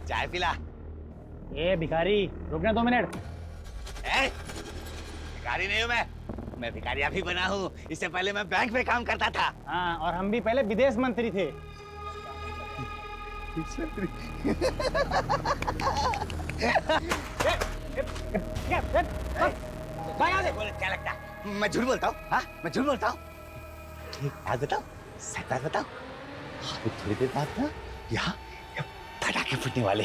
चाय पिला। ए भिखारी, रुकना 2 मिनट। भिखारी नहीं हूँ मैं भिखारी अभी बना हूँ। इससे पहले मैं बैंक में काम करता था। हाँ, और हम भी पहले विदेश मंत्री थे। क्या लगता है मैं झूठ बोलता हूँ? हाँ, मैं झूठ बोलता हूँ। एक बात बताओ, सच बात बताओ। अभी थोड़ी देर बाद ना यहाँ पटाखे फूटने वाले।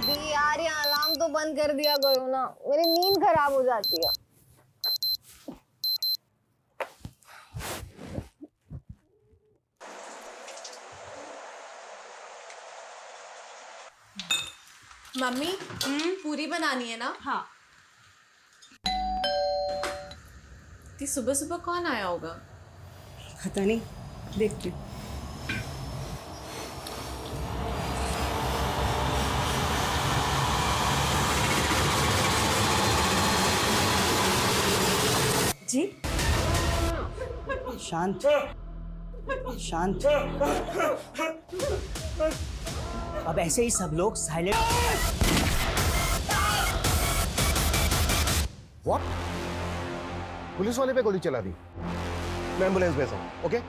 दी यार, ये अलार्म तो बंद कर दिया करो ना, मेरी नींद खराब हो जाती है। मम्मी पूरी बनानी है ना? हाँ। सुबह सुबह कौन आया होगा? पता नहीं, देखती हूँ। जी शांत शांत। अब ऐसे ही सब लोग साइलेंट। व्हाट? पुलिस वाले पे गोली चला दी। मैं एम्बुलेंस भेजा हूं, ओके?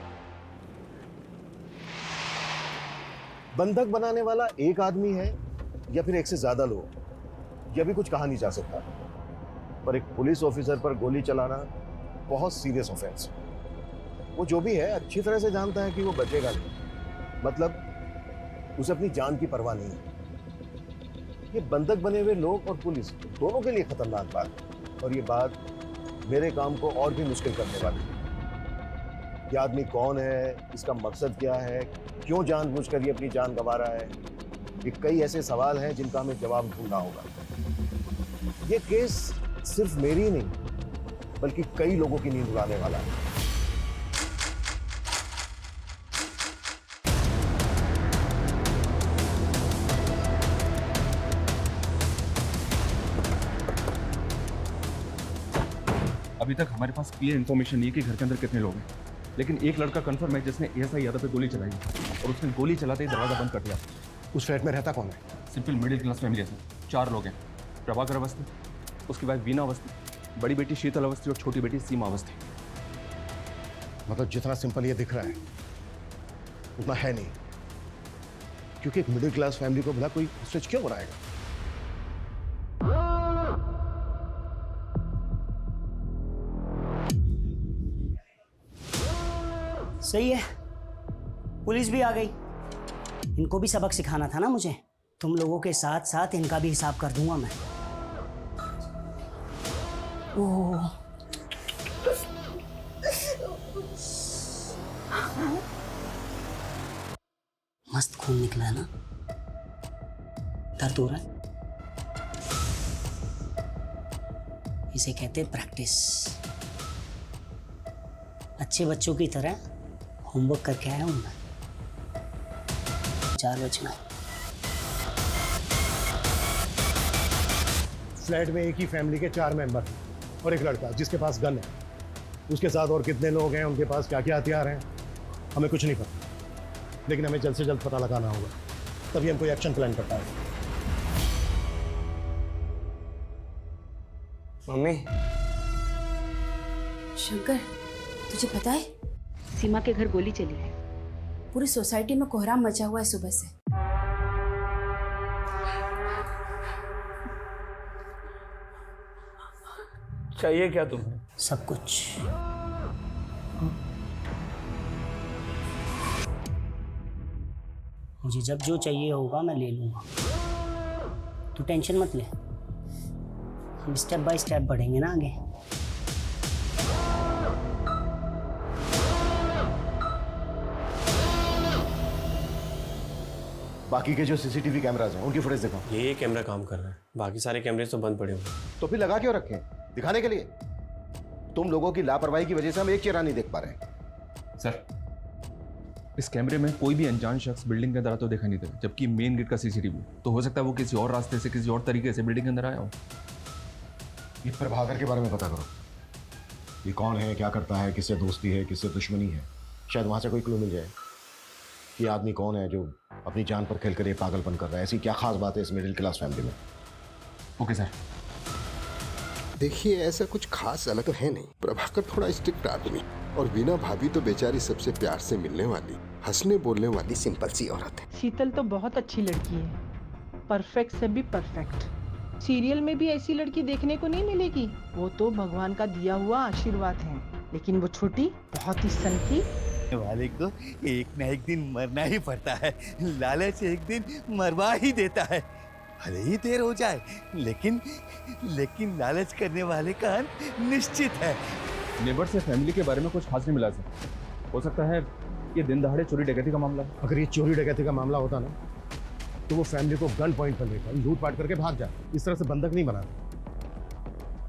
बंधक बनाने वाला एक आदमी है या फिर एक से ज्यादा लोग, यह भी कुछ कहा नहीं जा सकता। पर एक पुलिस ऑफिसर पर गोली चलाना बहुत सीरियस ऑफेंस है। वो जो भी है अच्छी तरह से जानता है कि वो बचेगा नहीं, मतलब उसे अपनी जान की परवाह नहीं है। ये बंधक बने हुए लोग और पुलिस दोनों के लिए खतरनाक बात है, और ये बात मेरे काम को और भी मुश्किल करने वाली है। ये आदमी कौन है, इसका मकसद क्या है, क्यों जानबूझकर ये अपनी जान गंवा रहा है, ये कई ऐसे सवाल हैं जिनका हमें जवाब ढूंढना होगा। ये केस सिर्फ मेरी नहीं बल्कि कई लोगों की नींद उड़ाने वाला है। अभी तक हमारे पास क्लियर इन्फॉर्मेशन नहीं है कि घर के अंदर कितने लोग हैं, लेकिन एक लड़का कंफर्म है जिसने एएसआई यादव पे गोली चलाई और उसने गोली चलाते ही दरवाजा बंद कर दिया। उस फ्लैट में रहता कौन है? सिंपल मिडिल क्लास फैमिली है सर। 4 लोग हैं। प्रभाकर अवस्थी, उसकी वाइफ वीना अवस्थी, बड़ी बेटी शीतल अवस्थी और छोटी बेटी सीमा अवस्थी। मतलब जितना सिंपल ये दिख रहा है उतना है नहीं, क्योंकि एक मिडिल क्लास फैमिली को भला कोई स्विच क्यों बनाएगा? सही है, पुलिस भी आ गई। इनको भी सबक सिखाना था ना मुझे। तुम लोगों के साथ साथ इनका भी हिसाब कर दूंगा मैं। ओह, मस्त खून निकला है ना? दर्द हो रहा है? इसे कहते हैं प्रैक्टिस। अच्छे बच्चों की तरह होमवर्क करके आया हूं मैं। 4 बजना। फ्लैट में एक ही फैमिली के 4 मेंबर हैं और एक लड़का जिसके पास गन है। उसके साथ और कितने लोग हैं, उनके पास क्या क्या हथियार हैं, हमें कुछ नहीं पता, लेकिन हमें जल्द से जल्द पता लगाना होगा, तभी हम कोई एक्शन प्लान कर पाएंगे। मम्मी, शंकर, तुझे पता है सीमा के घर गोली चली है। पूरी सोसाइटी में कोहराम मचा हुआ है सुबह से। चाहिए क्या तुम्हें? सब कुछ। मुझे जब जो चाहिए होगा मैं ले लूंगा। तू टेंशन मत ले, हम स्टेप बाय स्टेप बढ़ेंगे ना आगे। बाकी के जो सीसीटीवी कैमराज हैं उनकी फुटेज देखो। ये कैमरा काम कर रहा है, बाकी सारे कैमरे तो बंद पड़े हुए हैं। तो फिर लगा क्यों रखे? दिखाने के लिए। तुम लोगों की लापरवाही की वजह से हम एक चेहरा नहीं देख पा रहे। सर, इस कैमरे में कोई भी अनजान शख्स बिल्डिंग के अंदर आता तो देखा नहीं था, जबकि मेन गेट का सीसीटीवी तो हो सकता है वो किसी और रास्ते से, किसी और तरीके से बिल्डिंग के अंदर आया हो। ये प्रभाकर के बारे में पता करो। ये कौन है, क्या करता है, किससे दोस्ती है, किससे दुश्मनी है। शायद वहां से कोई क्लू मिल जाए कि आदमी कौन है जो अपनी जान पर खेलकर ये पागलपन कर रहा है। ऐसी क्या खास बात है इस मिडिल क्लास फैमिली में? Okay sir. देखिए, ऐसा कुछ खास अलग तो है नहीं। प्रभाकर थोड़ा स्ट्रिक्ट आदमी, और वीना भाभी तो बेचारी सबसे प्यार से मिलने वाली, हंसने बोलने वाली सिंपल सी औरत है। शीतल तो बहुत अच्छी लड़की है, परफेक्ट से भी परफेक्ट। सीरियल में भी ऐसी लड़की देखने को नहीं मिलेगी। वो तो भगवान का दिया हुआ आशीर्वाद है। लेकिन वो छोटी बहुत ही सनकी वाले को एक ना एक दिन मरना ही पड़ता है। लालच एक दिन मरवा ही देता है, भले ही देर हो जाए, लेकिन लालच करने वाले का अंत निश्चित है। नेबर से फैमिली के बारे में कुछ खास नहीं मिला सर। हो सकता है ये दिन दहाड़े चोरी डकैती का मामला है। अगर ये चोरी डकैती का मामला होता ना तो वो फैमिली को गन पॉइंट पर लेकर लूट पाट करके भाग जाए। इस तरह से बंधक नहीं बनाते,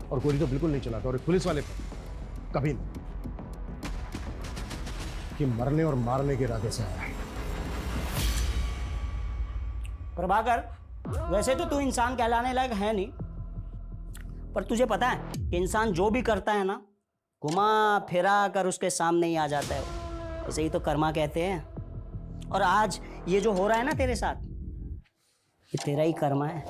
और गोली तो बिल्कुल नहीं चलाता। और पुलिस वाले कभी नहीं, कि मरने और मारने के इरादे से आया है। प्रभाकर, वैसे तो तू इंसान कहलाने लायक है नहीं, पर तुझे पता है कि इंसान जो भी करता है ना, घुमा फिरा कर उसके सामने ही आ जाता है। ऐसे ही तो कर्मा कहते हैं। और आज ये जो हो रहा है ना तेरे साथ, ये तेरा ही कर्मा है।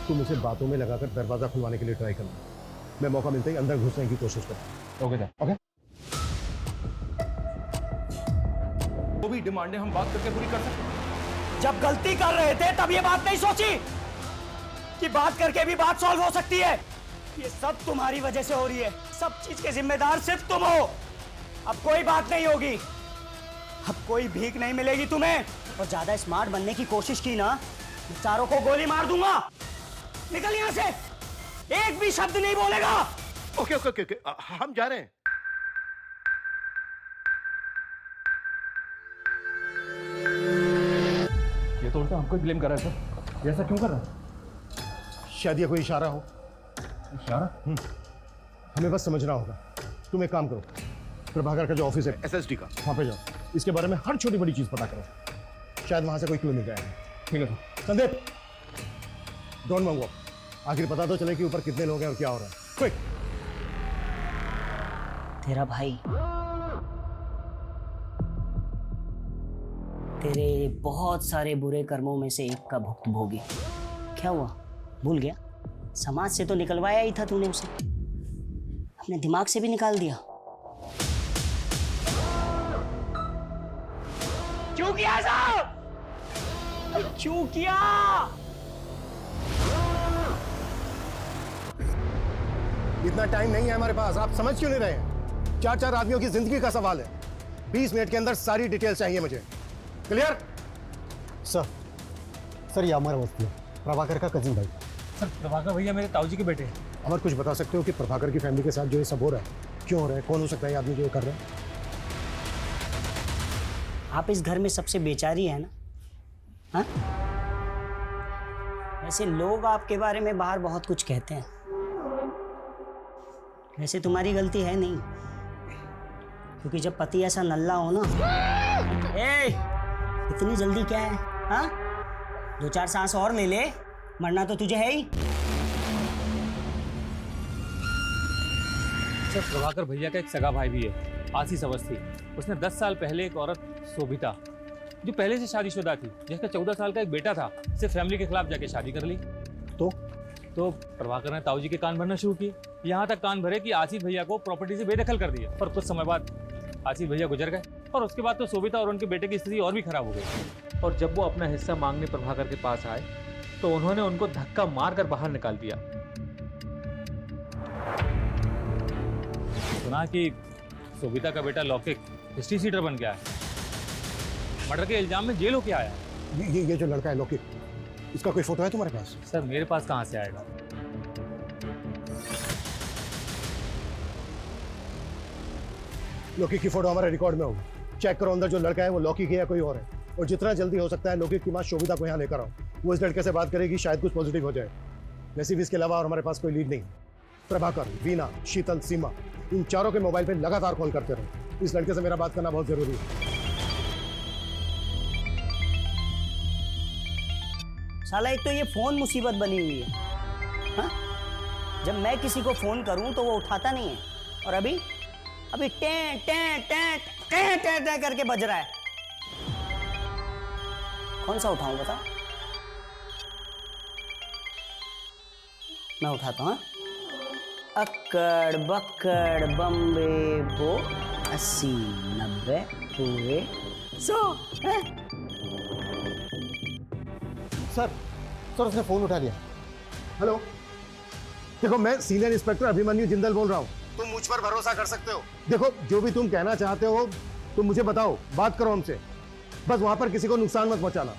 तुम इसे बातों में लगाकर दरवाजा खुलवाने के लिए ट्राई करना। मैं मौका मिलते ही अंदर घुसने की कोशिश करूँ। Okay sir. ओके। वो भी डिमांडें हम बात करके पूरी कर सकते हैं। जब गलती कर रहे थे तब ये बात नहीं सोची कि बात करके भी बात सॉल्व हो सकती है। ये सब तुम्हारी वजह से हो रही है। सब चीज के जिम्मेदार सिर्फ तुम हो। अब कोई बात नहीं होगी, अब कोई भीख नहीं मिलेगी तुम्हें। और ज्यादा स्मार्ट बनने की कोशिश की ना, चारों को गोली मार दूंगा। निकल यहां से, एक भी शब्द नहीं बोलेगा। ओके ओके ओके, हम जा रहे हैं। ये तो उल्टा हमको ब्लेम कर रहा है सर। ये ऐसा क्यों कर रहा है? शायद ये कोई इशारा हो। इशारा? हमें बस समझना होगा। तुम एक काम करो, प्रभाकर का जो ऑफिस है एसएसडी का, वहां पे जाओ। इसके बारे में हर छोटी बड़ी चीज पता करो। शायद वहां से कोई क्लू मिल जाएगा। ठीक है सर। संदीप, डोंट मंगो, आखिर पता तो चले कि ऊपर कितने लोग हैं और क्या हो रहा है। क्विक। तेरा भाई तेरे बहुत सारे बुरे कर्मों में से एक का भुक्तभोगी। क्या हुआ, भूल गया? समाज से तो निकलवाया ही था तूने उसे, अपने दिमाग से भी निकाल दिया। क्यों किया ऐसा? क्यों किया? इतना टाइम नहीं है हमारे पास। आप समझ क्यों नहीं रहे हैं? 4 आदमियों की जिंदगी का सवाल है। 20 मिनट के अंदर सारी डिटेल चाहिए मुझे। क्लियर? सर ये अमर अवस्थी है, प्रभाकर का कजिन भाई। सर प्रभाकर भैया मेरे ताऊजी के बेटे हैं। अमर, कुछ बता सकते हो कि प्रभाकर की फैमिली के साथ जो ये सब हो रहा है क्यों हो रहा है? कौन हो सकता है ये आदमी जो ये कर रहा है? आप इस घर में सबसे बेचारी है ना? हाँ? वैसे लोग आपके बारे में बाहर बहुत कुछ कहते हैं, वैसे तुम्हारी गलती है नहीं, क्योंकि जब पति ऐसा नल्ला हो ना। इतनी जल्दी क्या है? हाँ, 2-4 सांस और ले ले, मरना तो तुझे है ही। सर प्रभाकर भैया का एक सगा भाई भी है, आशीष अवस्थी। उसने 10 साल पहले एक औरत शोभिता, जो पहले से शादीशुदा थी, जिसका 14 साल का एक बेटा था, से फैमिली के खिलाफ जाके शादी कर ली। तो प्रभाकर ने ताऊजी के कान भरना शुरू किए। यहाँ तक कान भरे कि आशीष भैया को प्रॉपर्टी से बेदखल कर दिया। और कुछ समय बाद आशीष भैया गुजर गए, और उसके बाद तो शोभिता और उनके बेटे की स्थिति और भी खराब हो गई। और जब वो अपना हिस्सा मांगने प्रभाकर के पास आए तो उन्होंने उनको धक्का मारकर बाहर निकाल दिया। सुना कि शोभिता का बेटा लौकिक हिस्ट्री सीटर बन गया है, मर्डर के इल्जाम में जेल होके आया। ये जो लड़का है लौकिक, इसका कोई फोटो है तुम्हारे पास? सर मेरे पास कहाँ से आएगा? लौकिक की फोटो हमारे रिकॉर्ड में होगी। चेक करो अंदर जो लड़का है वो लौकिक है या कोई और है। और जितना जल्दी हो सकता है लौकिक की माँ शोभिता को यहाँ लेकर आओ। वो इस लड़के से बात करेगी, शायद कुछ पॉजिटिव हो जाए। वैसे भी इसके अलावा और हमारे पास कोई लीड नहीं। प्रभाकर, वीना, शीतल, सीमा, इन चारों के मोबाइल पे लगातार कॉल करते रहो। इस लड़के से मेरा बात करना बहुत जरूरी है। साला एक तो ये फोन मुसीबत बनी हुई है। हाँ? जब मैं किसी को फोन करूं तो वो उठाता नहीं है, और अभी अभी टें टें टें टें टें टें करके बज रहा है। कौन सा उठाऊं बता? मैं उठाता हूँ। अक्कड़ बक्कड़ बम्बे बो 80 90 पूरे 100। सर उसने फोन उठा लिया। हेलो, देखो मैं सीनियर इंस्पेक्टर अभिमन्यु जिंदल बोल रहा हूँ। तुम मुझ पर भरोसा कर सकते हो। देखो जो भी तुम कहना चाहते हो तुम मुझे बताओ, बात करो हमसे। बस वहां पर किसी को नुकसान मत पहुंचाना।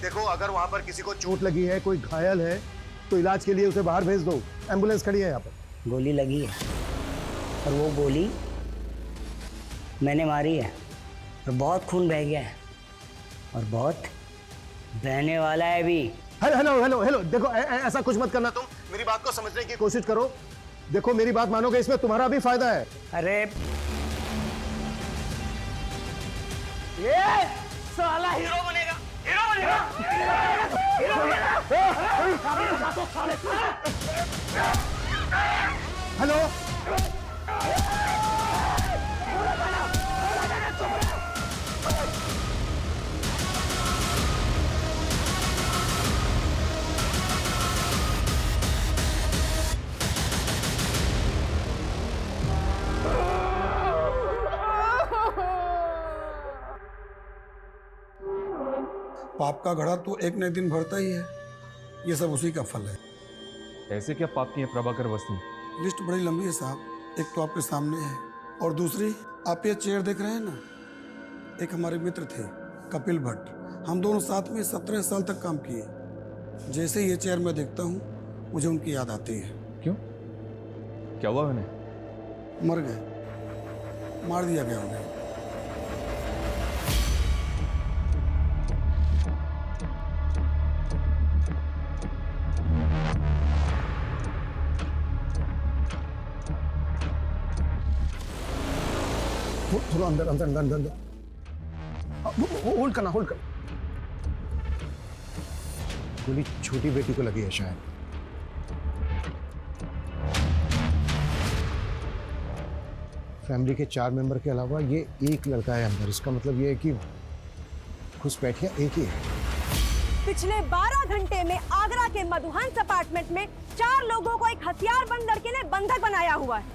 देखो अगर वहां पर किसी को चोट लगी है, कोई घायल है, तो इलाज के लिए उसे बाहर भेज दो। एम्बुलेंस खड़ी है यहाँ पर। गोली लगी है और वो गोली मैंने मारी है और बहुत खून बह गया है और बहुत बहने वाला है भी। हेलो, देखो ऐसा कुछ मत करना। तुम मेरी बात को समझने की कोशिश करो। देखो मेरी बात मानोगे, इसमें तुम्हारा भी फायदा है। अरे ये साला हीरो बनेगा, हीरो बनेगा, हीरो बनेगा। हेलो, पाप का घड़ा तो एक न एक दिन भरता ही है। ये सब उसी का फल है। ऐसे क्या पाप की है प्रभाकर अवस्थी? लिस्ट बड़ी लंबी है साहब। एक तो आपके सामने है और दूसरी आप ये चेयर देख रहे हैं ना, एक हमारे मित्र थे कपिल भट्ट। हम दोनों साथ में 17 साल तक काम किए। जैसे ये चेयर मैं देखता हूँ मुझे उनकी याद आती है। क्यों, क्या हुआ उन्हें? मर गए, मार दिया गया उन्हें। थोड़ा अंदर। होल्ड करना। गोली छोटी बेटी को लगी है शायद। फैमिली के 4 मेंबर के अलावा ये एक लड़का है अंदर। इसका मतलब ये है कि घुसपैठिया एक ही है। पिछले 12 घंटे में आगरा के मधुहंस अपार्टमेंट में 4 लोगों को एक हथियारबंद लड़के ने बंधक बनाया हुआ है।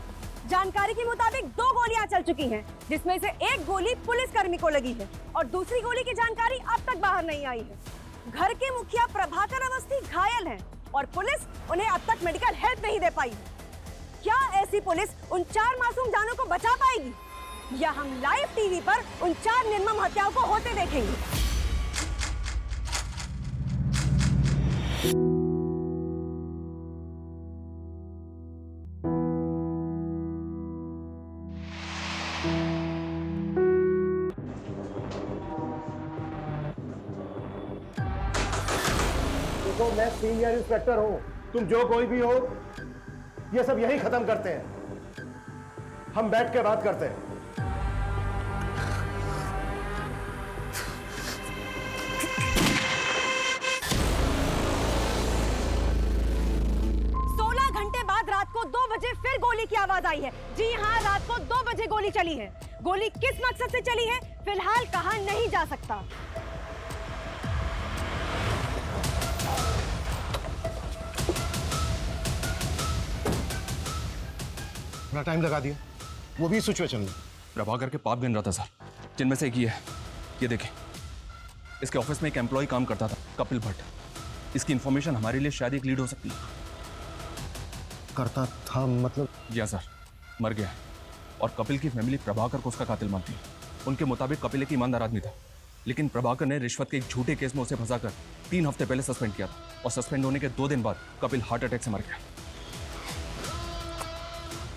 जानकारी के मुताबिक 2 गोलियां चल चुकी हैं, जिसमें से एक गोली पुलिसकर्मी को लगी है और दूसरी गोली की जानकारी अब तक बाहर नहीं आई है। घर के मुखिया प्रभाकर अवस्थी घायल हैं और पुलिस उन्हें अब तक मेडिकल हेल्प नहीं दे पाई है। क्या ऐसी पुलिस उन 4 मासूम जानों को बचा पाएगी, या हम लाइव टीवी पर उन 4 निर्मम हत्याओं को होते देखेंगे? देखो मैं सीनियर इंस्पेक्टर हूं, तुम जो कोई भी हो, ये सब यही खत्म करते हैं। हम बैठ के बात करते हैं। रात को 2 बजे फिर गोली की आवाज आई है। जी हाँ, रात को 2 बजे गोली चली है। गोली किस मकसद से चली है फिलहाल कहा नहीं जा सकता। बड़ा टाइम लगा दिया, वो भी सिचुएशन में। प्रभाकर के पाप गिन रहा था सर, जिनमें से एक ही है। ये देखें, इसके ऑफिस में एक एम्प्लॉय काम करता था, कपिल भट्ट। इसकी इंफॉर्मेशन हमारे लिए शायद एक लीड हो सकती है। करता था मतलब? या सर, मर गया है और कपिल की फैमिली प्रभाकर को उसका कातिल मानती है। उनके मुताबिक कपिल एक ईमानदार आदमी था, लेकिन प्रभाकर ने रिश्वत के एक झूठे केस में उसे फंसाकर 3 हफ्ते पहले सस्पेंड किया था और सस्पेंड होने के 2 दिन बाद कपिल हार्ट अटैक से मर गया।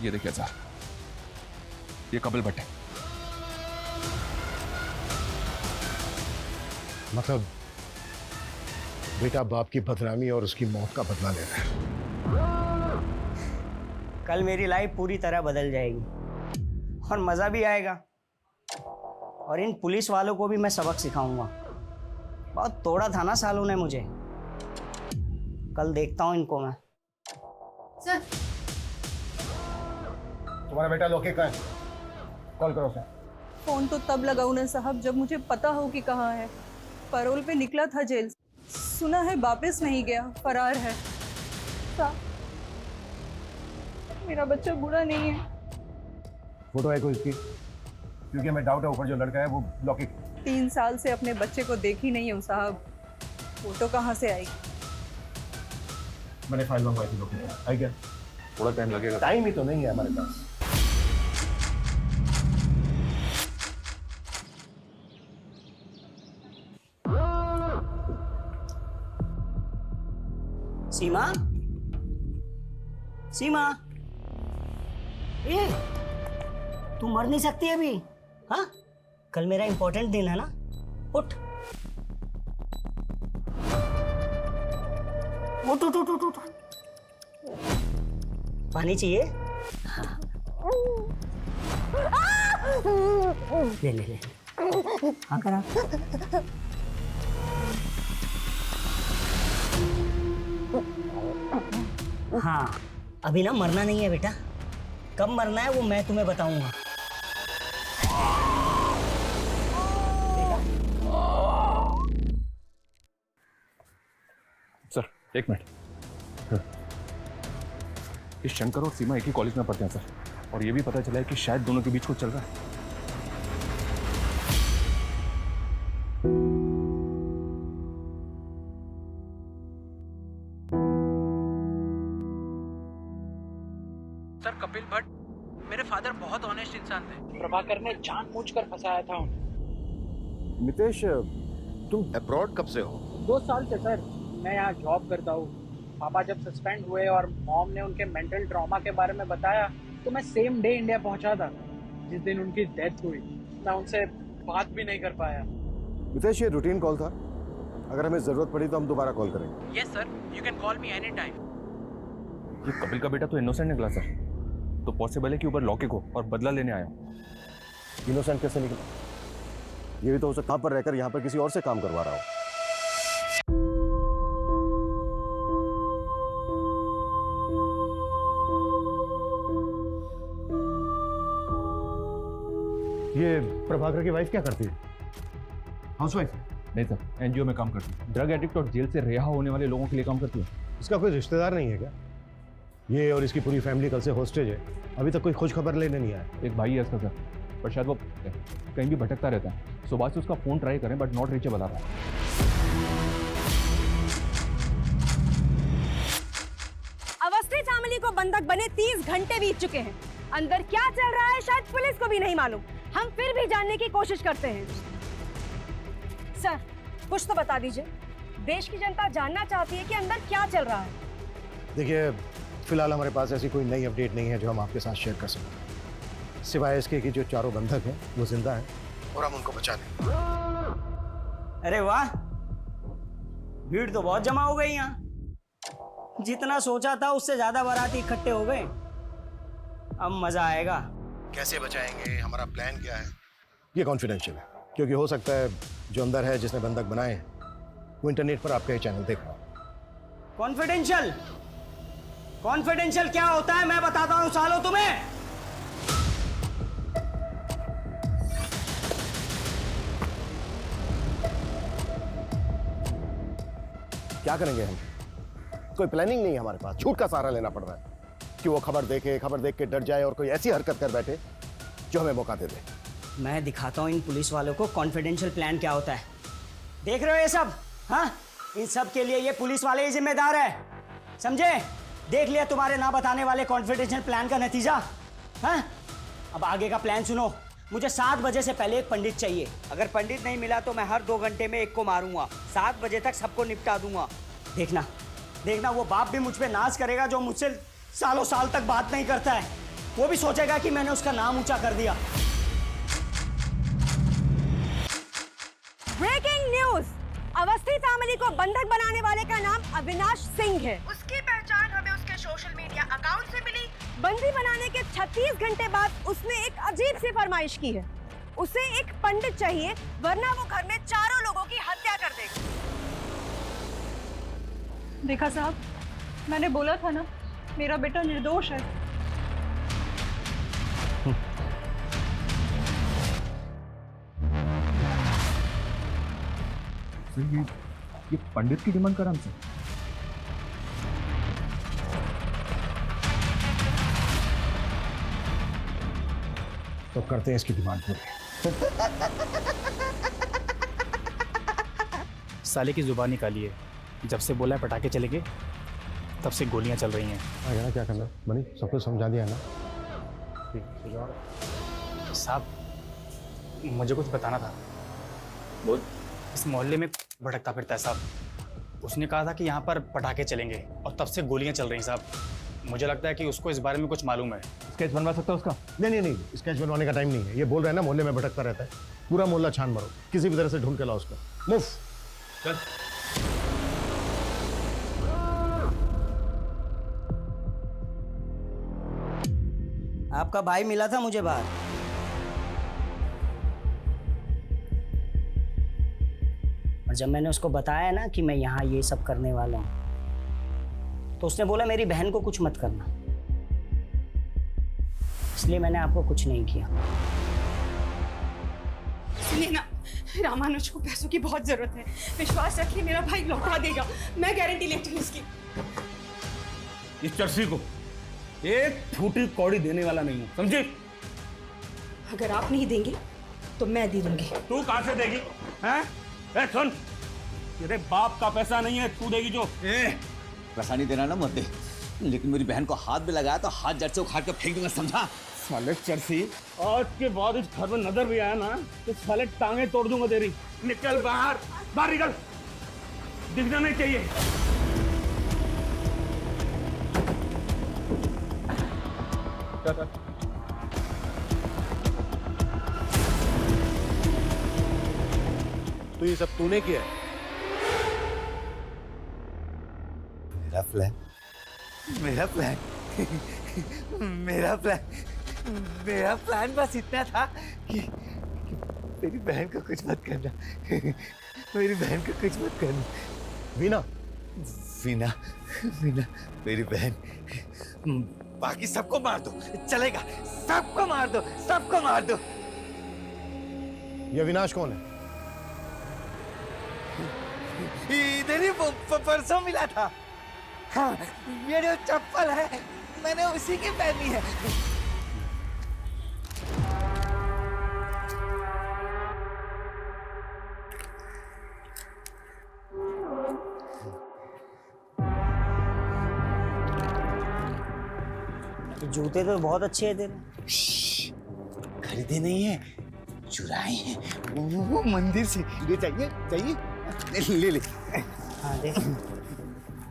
ये देखिए सर, ये कपिल भट्ट है। मतलब बेटा बाप की बदनामी और उसकी मौत का बदला ले रहा है। कल मेरी लाइफ पूरी तरह बदल जाएगी और मजा भी आएगा, और इन पुलिस वालों को भी मैं सबक सिखाऊंगा। बहुत तोड़ा था ना सालों ने मुझे, कल देखता हूं इनको मैं। सर, तुम्हारा बेटा लोके का है? कॉल करो सर। फोन तो तब लगाऊं ना साहब जब मुझे पता हो कि कहाँ है। पैरोल पे निकला था जेल से, सुना है वापस नहीं गया, फरार है। साहब मेरा बच्चा बुरा नहीं है। फोटो है कोई इसकी? क्योंकि हमें डाउट है ऊपर जो लड़का है वो लौकी। 3 साल से अपने बच्चे को देख ही नहीं हूँ साहब, फोटो कहाँ से आएगी? मैंने फाइल मंगवाई थी लौकी। आई क्या? थोड़ा टाइम लगेगा। टाइम ही तो नहीं है हमारे पास। सीमा, सीमा, ये तू मर नहीं सकती अभी? हाँ, कल मेरा इंपॉर्टेंट दिन है ना, उठ उठ उठ उठ उठ। पानी चाहिए? ले ले ले। हाँ करा। हाँ, अभी ना मरना नहीं है बेटा। कब मरना है वो मैं तुम्हें बताऊंगा। सर एक मिनट। इस शंकर और सीमा एक ही कॉलेज में पढ़ते हैं सर, और ये भी पता चला है कि शायद दोनों के बीच कुछ चल रहा है। सर कपिल भट्ट मेरे फादर बहुत ऑनेस्ट इंसान थे। प्रभाकर ने जानबूझकर फंसाया था उन्हें। मितेश, तुम अब्रॉड कब से हो? 2 साल से सर। मैं यहाँ जॉब करता हूँ। पापा जब सस्पेंड हुए और मॉम ने उनके मेंटल ट्रॉमा के बारे में बताया तो मैं सेम डे इंडिया पहुँचा था। जिस दिन उनकी डेथ हुई मैं उनसे बात भी नहीं कर पाया। मितेश, ये रूटीन कॉल था। अगर हमें जरूरत पड़ी तो हम दोबारा कॉल करेंगे। Yes sir, you can call me any time. ये कपिल का बेटा तो इनोसेंट निकला सर, तो पॉसिबल है कि ऊपर लौकी को और बदला लेने आया। इनोसेंट कैसे निकला? ये भी तो उसे कहां पर रहकर यहाँ पर किसी और से काम करवा रहा हो। ये प्रभाकर की वाइफ क्या करती है? हाउसवाइफ? नहीं सर, एनजीओ में काम करती है। ड्रग एडिक्ट और जेल से रिहा होने वाले लोगों के लिए काम करती है। इसका कोई रिश्तेदार नहीं है क्या? ये और इसकी पूरी फैमिली कल से हॉस्टेज है, अभी तक कोई खोज खबर लेने नहीं आया। एक भाई है इसका सर, पर शायद वो कहीं भी भटकता रहता है। सुबह से उसका फोन ट्राई करें बट नॉट रीचेबल आ रहा है। अवस्थी फैमिली को बंधक बने 30 घंटे बीत चुके हैं। अंदर क्या चल रहा है शायद पुलिस को भी नहीं मालूम। हम फिर भी जानने की कोशिश करते हैं। सर, कुछ तो बता दीजिए। देश की जनता जानना चाहती है कि अंदर क्या चल रहा है। देखिए, फिलहाल हमारे पास ऐसी कोई नई अपडेट नहीं है जो हम आपके साथ शेयर कर सकें, सिवाय इसके कि जो चारों बंधक हैं वो जिंदा हैं और हम उनको बचा लें। अरे वाह, भीड़ तो बहुत जमा हो गई यहाँ। जितना सोचा था उससे ज्यादा बाराती इकट्ठे हो गए। अब मजा आएगा। कैसे बचाएंगे, हमारा प्लान क्या है, ये कॉन्फिडेंशियल है, क्योंकि हो सकता है जो अंदर है जिसने बंधक बनाए हैं वो इंटरनेट पर आपका ये चैनल देख रहा हो। कॉन्फिडेंशियल? कॉन्फिडेंशियल क्या होता है मैं बताता हूँ सालों तुम्हें। क्या करेंगे हम? कोई प्लानिंग नहीं है हमारे पास, झूठ का सहारा लेना पड़ रहा है कि वो खबर देख के डर जाए और कोई ऐसी हरकत कर बैठे जो हमें मौका दे दे। मैं दिखाता हूँ इन पुलिस वालों को कॉन्फिडेंशियल प्लान क्या होता है। देख रहे हो ये सब? हाँ, इन सब के लिए ये पुलिस वाले ही जिम्मेदार है, समझे? देख लिया तुम्हारे ना बताने वाले कॉन्फिडेंशियल प्लान का नतीजा। हाँ, अब आगे का प्लान सुनो। मुझे 7 बजे से पहले एक पंडित चाहिए। अगर पंडित नहीं मिला तो मैं हर 2 घंटे में एक को मारूंगा। 7 बजे तक सबको निपटा दूंगा। देखना देखना, वो बाप भी मुझ पे नाज करेगा जो मुझसे सालों साल तक बात नहीं करता है। वो भी सोचेगा कि मैंने उसका नाम ऊंचा कर दिया। Breaking news! अवस्थी फैमिली को बंधक बनाने वाले का नाम अविनाश सिंह है। उसकी पहचान हमें उसके सोशल मीडिया अकाउंट से मिली। बंदी बनाने के 36 घंटे बाद उसने एक अजीब सी फरमाइश की है। उसे एक पंडित चाहिए वरना वो घर में चारों लोगों की हत्या कर देगा। देखा साहब, मैंने बोला था ना, मेरा बेटा निर्दोष है। सर ये पंडित की डिमांड का नाम सर। तो करते हैं इसकी डिमांड पूरी। साले की जुबान निकाली है, जब से बोला है पटाखे चलेंगे तब से गोलियां चल रही हैं। आगे ना क्या करना बनी, सब कुछ समझा दिया ना। साहब मुझे कुछ बताना था। बोल। इस मोहल्ले में भटकता फिरता है साहब। उसने कहा था कि यहाँ पर पटाखे चलेंगे और तब से गोलियां चल रही हैं साहब। मुझे लगता है कि उसको इस बारे में कुछ मालूम है। स्केच बनवा सकता है उसका? नहीं, स्केच बनवाने का टाइम नहीं है। ये बोल रहा है ना मोहल्ले में भटकता रहता है, पूरा मोहल्ला छान मारो, किसी भी तरह से ढूंढ के लाओ उसको। मूव। चल। आपका भाई मिला था मुझे बाहर। और जब मैंने उसको बताया ना कि मैं यहाँ ये सब करने वाला हूँ, तो उसने बोला मेरी बहन को कुछ मत करना, इसलिए मैंने आपको कुछ नहीं किया। सुनिए ना, रामानुज को पैसों की बहुत जरूरत है। विश्वास रखिए मेरा भाई लौटा देगा, मैं गारंटी लेती हूँ इसकी। इस चर्सी को एक फूटी कौड़ी देने वाला नहीं हूँ, समझे? अगर आप नहीं देंगे तो मैं दे दूंगी। तू कहाँ से देगी? हैं? ए सुन, तेरे बाप का पैसा नहीं है, तू देगी जो। पैसा नहीं देना ना मत दे, लेकिन मेरी बहन को हाथ में लगाया तो हाथ जड़ से उखाड़ के फेंक दूंगा, समझा? साले चर्सी, आज के बाद इस घर में नजर भी आया ना तो साले टांगे तोड़ दूंगा तेरी। निकल बाहर, बाहर निकल, दिखना नहीं चाहिए। तो ये सब तूने किया है? मेरा प्लान बस इतना था कि मेरी बहन को कुछ मत करना। मेरी बहन को कुछ मत करना। वीना मेरी बहन। बाकी सबको मार दो, चलेगा। सबको मार दो। ये अविनाश कौन है? इधर ही परसों मिला था। हाँ, ये जो चप्पल है मैंने उसी की पहनी है। जूते तो बहुत अच्छे हैं तेरे। खरीदे नहीं है, चुराए हैं। वो मंदिर से। ये चाहिए? ले। हाँ दे।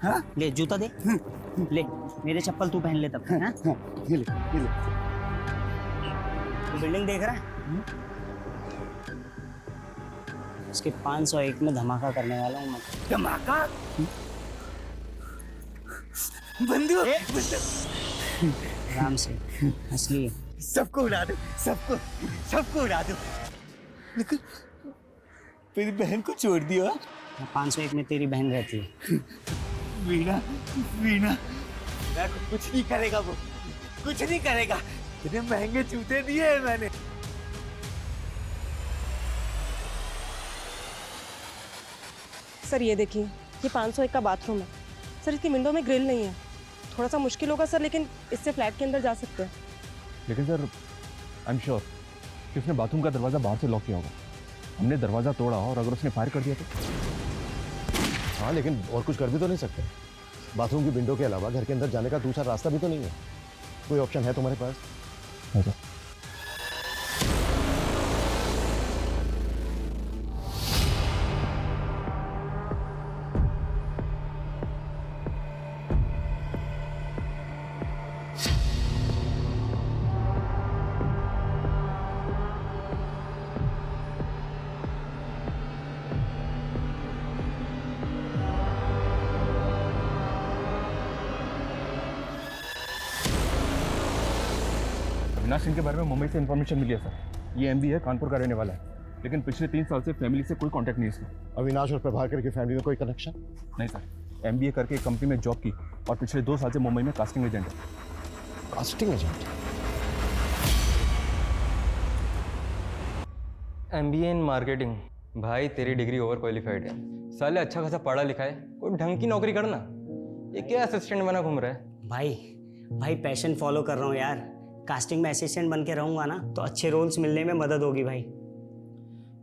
हाँ ले, जूता दे। ले मेरे चप्पल तू पहन ले तब। हाँ ये ले। बिल्डिंग देख रहा है? उसके 501 में धमाका करने वाला हूँ मैं। धमाका? बंदूक? आराम से, असली। सबको उड़ा दो, सबको उड़ा दो। लेकिन मेरी बहन को छोड़ दिया। 501 में तेरी बहन रहती है। वीना कुछ नहीं करेगा, वो कुछ नहीं करेगा। इतने महंगे जूते दिए हैं मैंने। सर ये देखिए, ये 501 का बाथरूम है। सर इसकी विंडो में ग्रिल नहीं है, थोड़ा सा मुश्किल होगा सर, लेकिन इससे फ्लैट के अंदर जा सकते हैं। लेकिन सर आई एम श्योर कि उसने बाथरूम का दरवाजा बाहर से लॉक किया होगा। हमने दरवाजा तोड़ा और अगर उसने फायर कर दिया तो? हाँ, लेकिन और कुछ कर भी तो नहीं सकते। बाथरूम की विंडो के अलावा घर के अंदर जाने का दूसरा रास्ता भी तो नहीं है। कोई ऑप्शन है तुम्हारे पास? है सर। अविनाश सिंह के बारे में मुंबई से इन्फॉर्मेशन मिली है सर। ये एमबी है, कानपुर का रहने वाला है, लेकिन पिछले 3 साल से फैमिली से कोई कांटेक्ट नहीं है इसका। अविनाश और प्रभाकर की फैमिली में कोई कनेक्शन? नहीं सर। एमबीए करके एक कंपनी में जॉब की और पिछले 2 साल से मुंबई में कास्टिंग एजेंट है। Casting agent? MBA in marketing, भाई तेरी डिग्री ओवर क्वालिफाइड है, साले अच्छा खासा पढ़ा लिखा है, कोई ढंग की नौकरी करना। ये क्या असिस्टेंट बना घूम रहा है? भाई पैशन फॉलो कर रहा हूँ यार। कास्टिंग में असिस्टेंट बन के रहूंगा ना तो अच्छे रोल्स मिलने में मदद होगी भाई।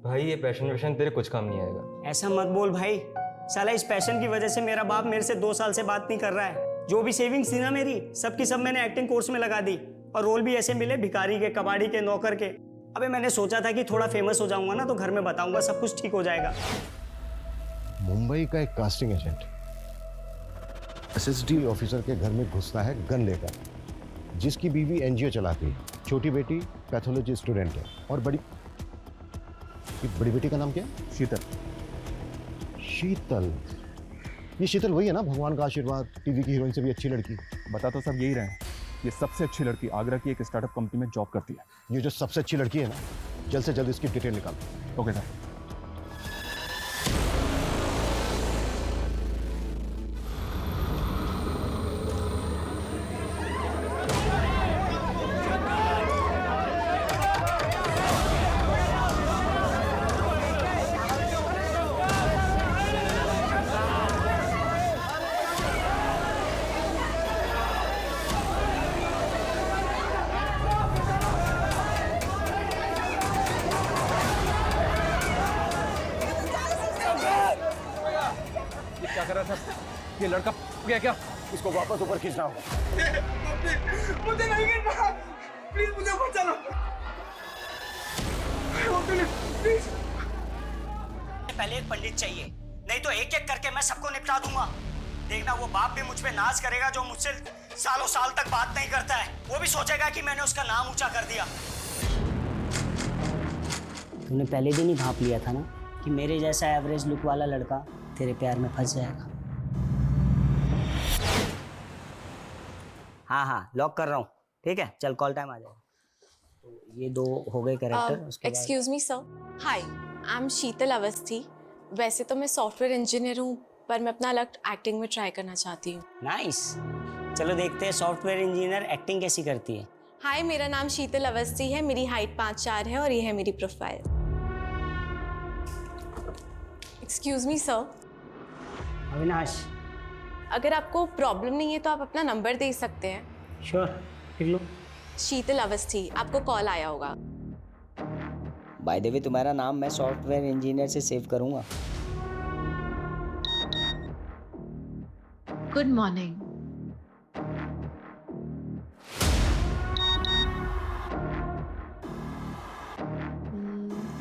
भाई ये पैशन वैशन तेरे कुछ काम नहीं आएगा। ऐसा मत बोल भाई, साला इस पैशन की वजह से मेरा बाप मेरे से 2 साल से बात नहीं कर रहा है। जो भी सेविंग्स थी ना मेरी, सब की सब मैंने एक्टिंग कोर्स में लगा दी, और रोल भी ऐसे मिले भिखारी के, कबाड़ी के, नौकर के। अबे मैंने सोचा था कि थोड़ा फेमस हो जाऊंगा ना तो घर में बताऊंगा, सब कुछ ठीक हो जाएगा। मुंबई का एक कास्टिंग एजेंट एसएसडी ऑफिसर के घर में घुसता है गन लेकर, जिसकी बीवी एनजीओ चलाती है, छोटी बेटी पैथोलॉजी स्टूडेंट है, और बड़ी बेटी का नाम क्या है? शीतल। ये शीतल वही है ना, भगवान का आशीर्वाद टीवी की हीरोइन से भी अच्छी लड़की? बता तो सब यही रहे हैं। ये सबसे अच्छी लड़की आगरा की एक स्टार्टअप कंपनी में जॉब करती है। ये जो सबसे अच्छी लड़की है ना, जल्द से जल्द इसकी डिटेल निकालो। Okay sir. क्या कर रहा था? ये लड़का गया क्या? इसको वापस ऊपर खींचना होगा। मुझे नहीं गिरना, प्लीज मुझे ऊपर चलो। प्लीज। पहले एक पंडित चाहिए, नहीं तो एक एक करके मैं सबको निपटा दूंगा। देखना वो बाप भी मुझ पे नाज करेगा जो मुझसे सालों साल तक बात नहीं करता है। वो भी सोचेगा कि मैंने उसका नाम ऊंचा कर दिया। तूने पहले दिन ही भाप लिया था ना कि मेरे जैसा एवरेज लुक वाला लड़का तेरे प्यार में फंस जाएगा। हाँ लॉक कर रहा हूँ, ठीक है? चल कॉल टाइम आ जाएगा। तो ये 2 हो गए character. Excuse me sir, hi, I am Sheetal Awasthi. वैसे तो मैं सॉफ्टवेयर इंजीनियर हूँ, पर मैं अपना लक एक्टिंग में ट्राई करना चाहती हूँ। नाइस, चलो देखते हैं सॉफ्टवेयर इंजीनियर एक्टिंग कैसी करती है। हाय, मेरा नाम शीतल अवस्थी है, मेरी हाइट 5'4" है और ये है मेरी profile. Excuse me sir. Avinash. अगर आपको प्रॉब्लम नहीं है तो आप अपना नंबर दे सकते हैं। श्योर, लिख लो। शीतल अवस्थी, आपको कॉल आया होगा। बाय द वे तुम्हारा नाम मैं सॉफ्टवेयर इंजीनियर से सेव करूंगा। Good morning.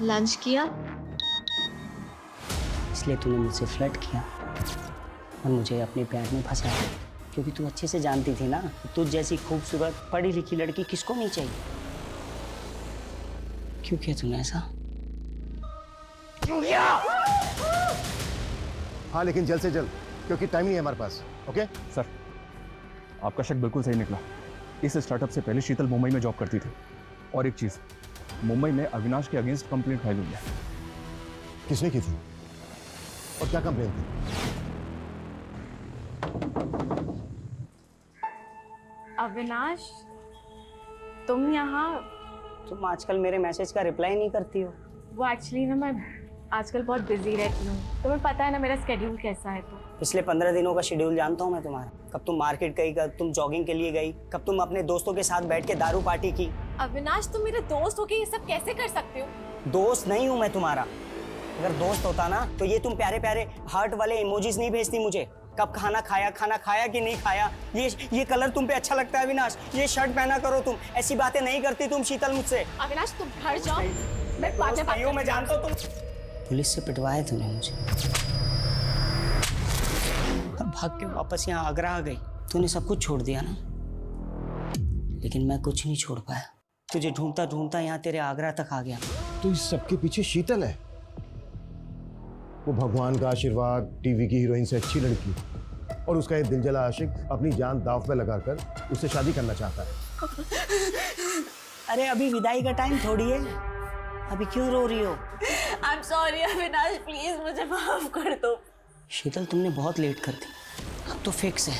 लंच किया? इसलिए तूने मुझसे फ्लर्ट किया और मुझे अपने प्यार में फंसाया, क्योंकि तू अच्छे से जानती थी ना, तुझ जैसी खूबसूरत पढ़ी लिखी लड़की किसको नहीं चाहिए। क्यों किया तूने ऐसा? हाँ, लेकिन जल्द से जल्द, क्योंकि टाइम नहीं है हमारे पास। ओके सर, आपका शक बिल्कुल सही निकला। इस स्टार्टअप से पहले शीतल मुंबई में जॉब करती थी। और एक चीज, मुंबई में अविनाश के अगेंस्ट कंप्लेंट फाइल हुई है। किसने की थी और क्या कंप्लेंट थी? अविनाश, तुम यहाँ? तुम आजकल मेरे मैसेज का रिप्लाई नहीं करती हो। वो एक्चुअली ना, मैं आजकल बहुत बिजी रहती हूँ, तुम्हें पता है ना मेरा स्केड्यूल कैसा है। तो पिछले 15 दिनों का शेड्यूल जानता हूँ मैं तुम्हारा। कब तुम मार्केट गई, कब तुम जॉगिंग के लिए गई, कब तुम अपने दोस्तों के साथ बैठ के दारू पार्टी की। अविनाश, तुम मेरे दोस्त होके ये सब कैसे कर सकते हो? दोस्त नहीं हूँ मैं तुम्हारा। अगर दोस्त होता ना तो ये तुम प्यारे प्यारे हार्ट वाले इमोजीज नहीं भेजती मुझे। कब खाना खाया कि नहीं खाया, ये कलर तुम पे अच्छा लगता है अविनाश, ये शर्ट पहना करो तुम, ऐसी बातें नहीं करती तुम शीतल मुझसे। अविनाश, तुम घर जाओ, मैं बाद में बात मैं जानता हूँ तुम पुलिस से पिटवाया तूने मुझे, अब भाग के वापस यहाँ आगरा आ गई। तूने सब कुछ छोड़ दिया ना, लेकिन मैं कुछ नहीं छोड़ पाया। तुझे ढूंढता ढूंढता यहाँ तेरे आगरा तक आ गया। तो इस सबके पीछे शीतल है, वो भगवान का आशीर्वाद टीवी की हीरोइन से अच्छी लड़की, और उसका एक दिलजला आशिक अपनी जान दांव पे लगाकर उससे शादी करना चाहता है। अरे अभी विदाई का टाइम थोड़ी है, अभी क्यों रो रही हो? I'm sorry अविनाश, प्लीज मुझे माफ कर दो। शीतल, तुमने बहुत लेट कर दी। अब तो फिक्स है,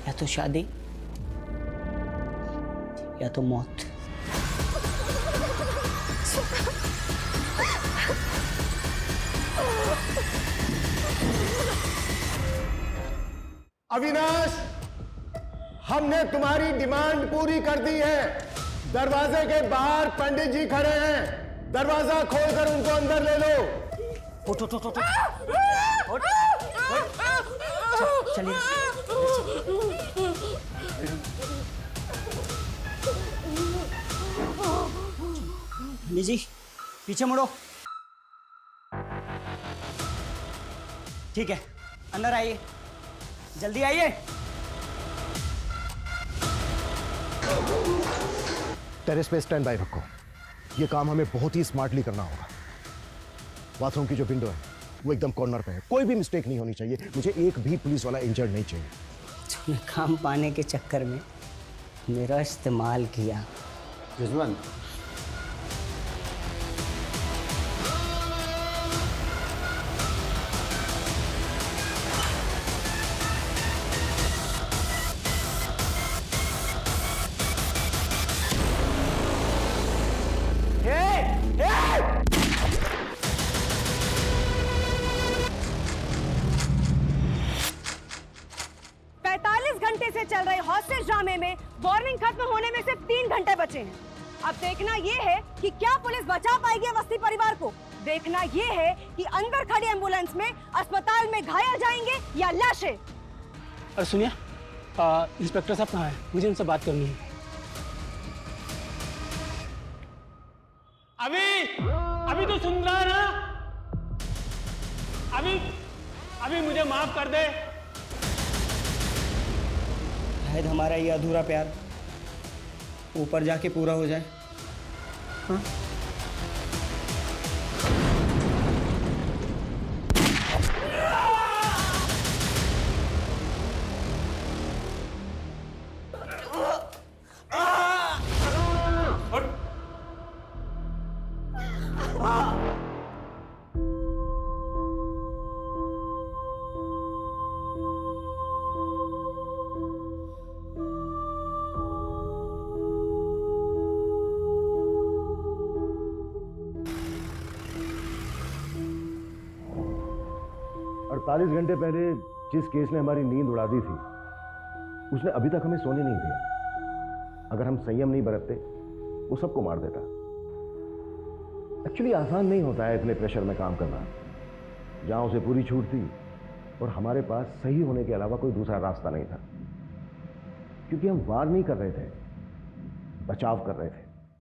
या तो शादी या तो मौत। अविनाश, हमने तुम्हारी डिमांड पूरी कर दी है। दरवाजे के बाहर पंडित जी खड़े हैं, दरवाजा खोलकर उनको अंदर ले लो। उठ उठ उठ उठ चलिए। जी पीछे मुड़ो। ठीक है, अंदर आइए, जल्दी आइए। टेरेस पे स्टैंड बाय रखो, ये काम हमें बहुत ही स्मार्टली करना होगा। बाथरूम की जो विंडो है वो एकदम कॉर्नर पे है, कोई भी मिस्टेक नहीं होनी चाहिए। मुझे एक भी पुलिस वाला इंजर्ड नहीं चाहिए। तुमने काम पाने के चक्कर में मेरा इस्तेमाल किया। रिजवान, से चल रहे हॉस्टेज ड्रामे में वार्निंग खत्म होने में सिर्फ 3 घंटे बचे हैं। अब देखना ये है कि क्या पुलिस बचा पाएगी अवस्थी परिवार को। देखना ये है कि अंदर खड़ी एम्बुलेंस में अस्पताल में घायल जाएंगे या लाशें। और सुनिए, इंस्पेक्टर साहब कहाँ हैं? मुझे उनसे बात करनी है। अभी तो सुन रहा है ना? अभी मुझे माफ कर दे। शायद हमारा ये अधूरा प्यार ऊपर जाके पूरा हो जाए। हाँ? अड़तालीस घंटे पहले जिस केस ने हमारी नींद उड़ा दी थी, उसने अभी तक हमें सोने नहीं दिया। अगर हम संयम नहीं बरतते, वो सबको मार देता। एक्चुअली आसान नहीं होता है इतने प्रेशर में काम करना। जहां उसे पूरी छूट थी और हमारे पास सही होने के अलावा कोई दूसरा रास्ता नहीं था, क्योंकि हम वार नहीं कर रहे थे, बचाव कर रहे थे।